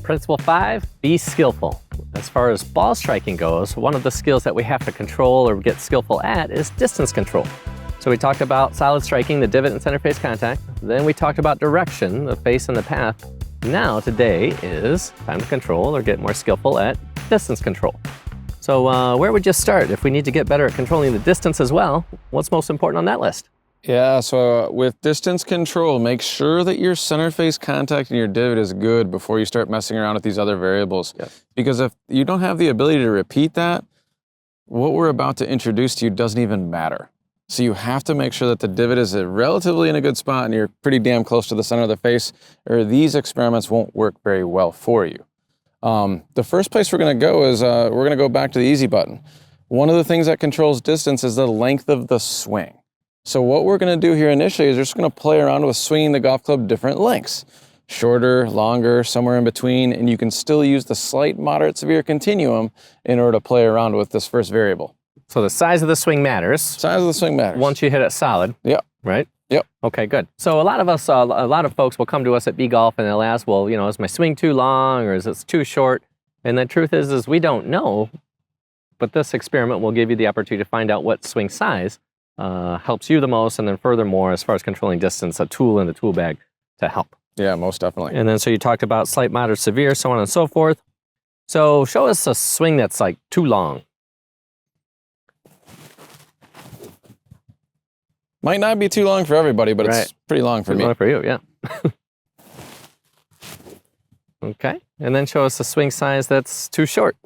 Principle 5, be skillful. As far as ball striking goes, one of the skills that we have to control or get skillful at is distance control. So we talked about solid striking, the divot and center face contact. Then we talked about direction, the face and the path. Now today is time to control or get more skillful at distance control. So where would you start? If we need to get better at controlling the distance as well, what's most important on that list? Yeah, so with distance control, make sure that your center face contact and your divot is good before you start messing around with these other variables. Yes. Because if you don't have the ability to repeat that, what we're about to introduce to you doesn't even matter. So you have to make sure that the divot is relatively in a good spot and you're pretty damn close to the center of the face, or these experiments won't work very well for you. The first place we're gonna go is we're gonna go back to the easy button. One of the things that controls distance is the length of the swing. So what we're gonna do here initially is we're just gonna play around with swinging the golf club different lengths. Shorter, longer, somewhere in between, and you can still use the slight, moderate, severe continuum in order to play around with this first variable. So the size of the swing matters. Size of the swing matters. Once you hit it solid. Yep. Right? Yep. Okay, good. So a lot of folks will come to us at B Golf and they'll ask, well, is my swing too long or is it too short? And the truth is we don't know, but this experiment will give you the opportunity to find out what swing size helps you the most, and then furthermore, as far as controlling distance, a tool in the tool bag to help. Yeah, most definitely. And then so you talked about slight, moderate, severe, so on and so forth. So show us a swing that's like too long. Might not be too long for everybody, but it's pretty long for me. Too long for you, yeah. Okay, and then show us a swing size that's too short.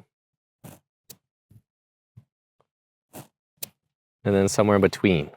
And then somewhere in between.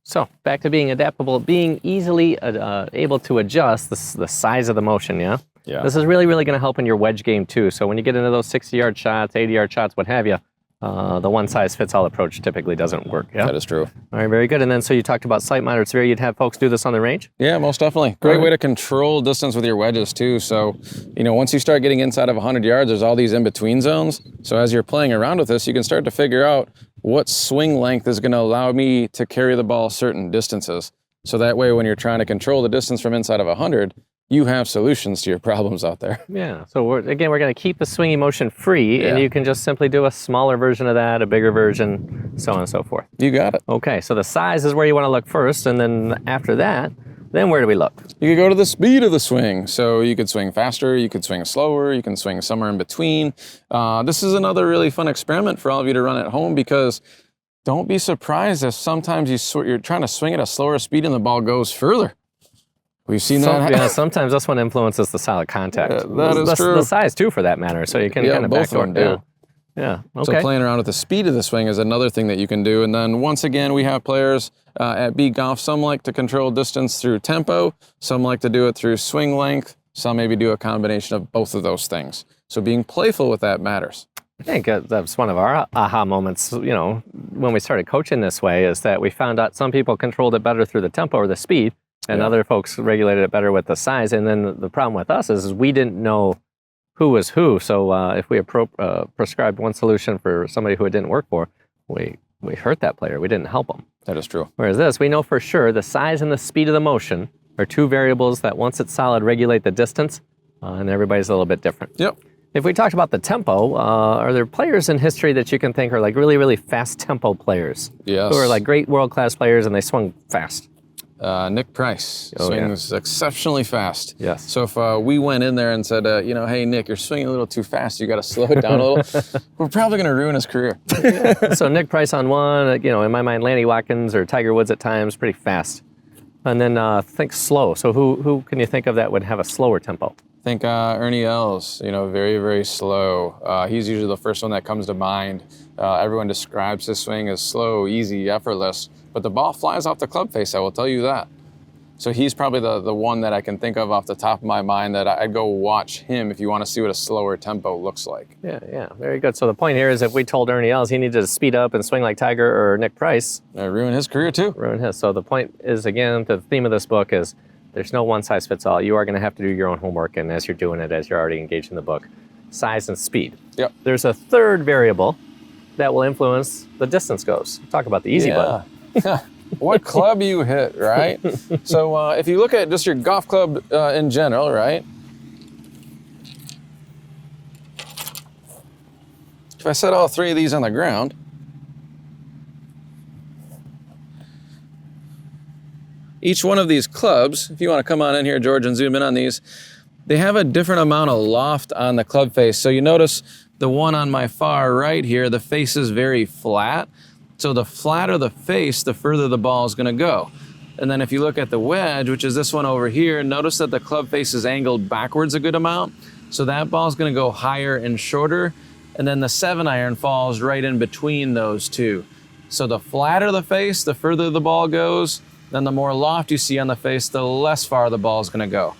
So back to being adaptable, being easily able to adjust the size of the motion, yeah? Yeah. This is really, really going to help in your wedge game too. So when you get into those 60-yard shots, 80-yard shots, what have you, the one-size-fits-all approach typically doesn't work. Yeah, that is true. All right, very good. And then so you talked about slight, moderate, severe. You'd have folks do this on the range? Yeah, most definitely. Great way to control distance with your wedges too. So, once you start getting inside of 100 yards, there's all these in-between zones. So as you're playing around with this, you can start to figure out what swing length is going to allow me to carry the ball certain distances. So that way, when you're trying to control the distance from inside of 100, you have solutions to your problems out there. Yeah, so we're going to keep the swinging motion free, and you can just simply do a smaller version of that, a bigger version, so on and so forth. You got it. Okay, so the size is where you want to look first, and then after that, then where do we look? You could go to the speed of the swing. So you could swing faster, you could swing slower, you can swing somewhere in between. This is another really fun experiment for all of you to run at home, because don't be surprised if sometimes you're trying to swing at a slower speed and the ball goes further. We've seen that. Yeah, sometimes this one influences the solid contact. That is true. The size too, for that matter. So you can kind of both of them do. Yeah. Okay. So playing around with the speed of the swing is another thing that you can do. And then once again, we have players at B Golf. Some like to control distance through tempo. Some like to do it through swing length. Some maybe do a combination of both of those things. So being playful with that matters. I think that's one of our aha moments, when we started coaching this way, is that we found out some people controlled it better through the tempo or the speed, and other folks regulated it better with the size. And then the problem with us is we didn't know who was who. So if we prescribed one solution for somebody who it didn't work for, we hurt that player. We didn't help them. That is true. Whereas this, we know for sure the size and the speed of the motion are two variables that, once it's solid, regulate the distance, and everybody's a little bit different. Yep. If we talked about the tempo, are there players in history that you can think are like really, really fast tempo players? Yes. Who are like great world-class players and they swung fast? Nick Price swings exceptionally fast. Yes. So if we went in there and said, hey, Nick, you're swinging a little too fast. You got to slow it down a little. We're probably going to ruin his career. So Nick Price on one, in my mind, Lanny Watkins or Tiger Woods at times, pretty fast. And then think slow. So who can you think of that would have a slower tempo? Think Ernie Els, very, very slow. He's usually the first one that comes to mind. Everyone describes his swing as slow, easy, effortless, but the ball flies off the club face, I will tell you that. So he's probably the one that I can think of off the top of my mind that I'd go watch him if you want to see what a slower tempo looks like. Yeah, very good. So the point here is, if we told Ernie Els he needed to speed up and swing like Tiger or Nick Price, ruin his career too. Ruin his. So the point is, again, the theme of this book is, there's no one size fits all. You are going to have to do your own homework, and as you're doing it, as you're already engaged in the book, size and speed. Yep. There's a third variable that will influence the distance goes. Talk about the easy button. what club you hit, right? So if you look at just your golf club in general, right? If I set all three of these on the ground, each one of these clubs, if you want to come on in here, George, and zoom in on these, they have a different amount of loft on the club face. So you notice the one on my far right here, the face is very flat. So the flatter the face, the further the ball is going to go. And then if you look at the wedge, which is this one over here, notice that the club face is angled backwards a good amount. So that ball is going to go higher and shorter. And then the 7-iron falls right in between those two. So the flatter the face, the further the ball goes. Then the more loft you see on the face, the less far the ball is going to go.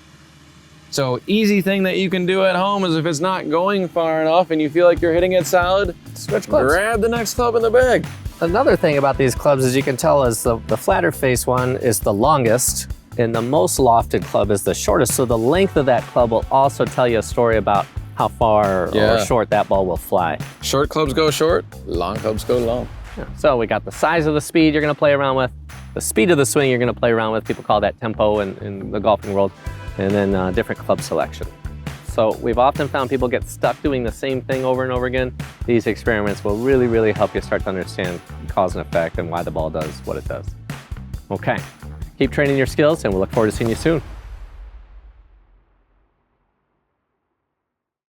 So easy thing that you can do at home is if it's not going far enough and you feel like you're hitting it solid, Switch clubs. grab the next club in the bag. Another thing about these clubs, as you can tell, is the flatter face one is the longest and the most lofted club is the shortest. So the length of that club will also tell you a story about how far or short that ball will fly. Short clubs go short, long clubs go long. Yeah. So we got the size of the speed you're going to play around with, the speed of the swing you're going to play around with. People call that tempo in the golfing world. And then different club selection. So we've often found people get stuck doing the same thing over and over again. These experiments will really, really help you start to understand cause and effect and why the ball does what it does. Okay, keep training your skills and we'll look forward to seeing you soon.